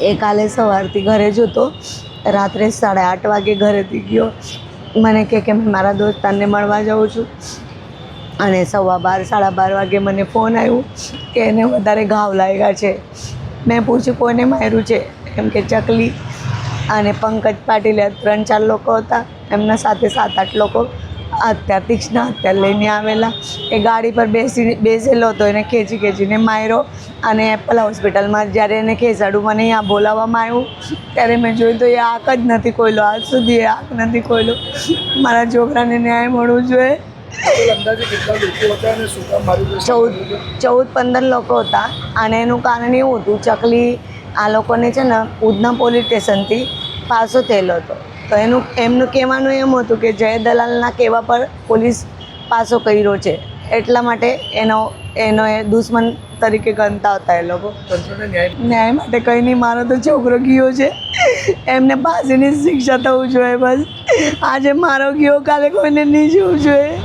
એ કાલે સવારથી ઘરે જ હતો, રાત્રે 8:30 વાગે ઘરેથી ગયો. મને કે મેં મારા દોસ્તારને મળવા જાઉં છું અને 12:15 12:30 વાગે મને ફોન આવ્યો કે એને વધારે ઘાવ લાગ્યા છે. મેં પૂછ્યું કોને માર્યું છે, એમ કે ચકલી અને પંકજ પાટીલ 3-4 લોકો હતા, એમના સાથે 7-8 લોકો તીક્ષ્ણ હથિયાર લઈને આવેલા. એ ગાડી પર બેસેલો હતો, એને ખેંચીને માર્યો અને એપલ હોસ્પિટલમાં જ્યારે એને ખેંચાડું મને અહીંયા બોલાવવામાં આવ્યું ત્યારે મેં જોયું તો એ આંખ જ નથી ખોલ્યો. આજ સુધી એ આંખ નથી ખોલ્યો. મારા છોકરાને ન્યાય મળવું જોઈએ. 14-15 લોકો હતા અને એનું કારણ એવું હતું, ચકલી આ લોકોને છે ને ઉધના પોલીસ સ્ટેશનથી પાસો થયેલો હતો. તો એમનું કહેવાનું એમ હતું કે જય દલાલના કહેવા પર પોલીસ પાસો કર્યો છે, એટલા માટે એનો એ દુશ્મન તરીકે ગણતા હતા એ લોકો. ન્યાય માટે કંઈ નહીં, મારો તો છોકરો ગયો છે, એમને ફાંસીની શિક્ષા થવું જોઈએ બસ. આજે મારો ગયો, કાલે કોઈને નહીં જવું જોઈએ.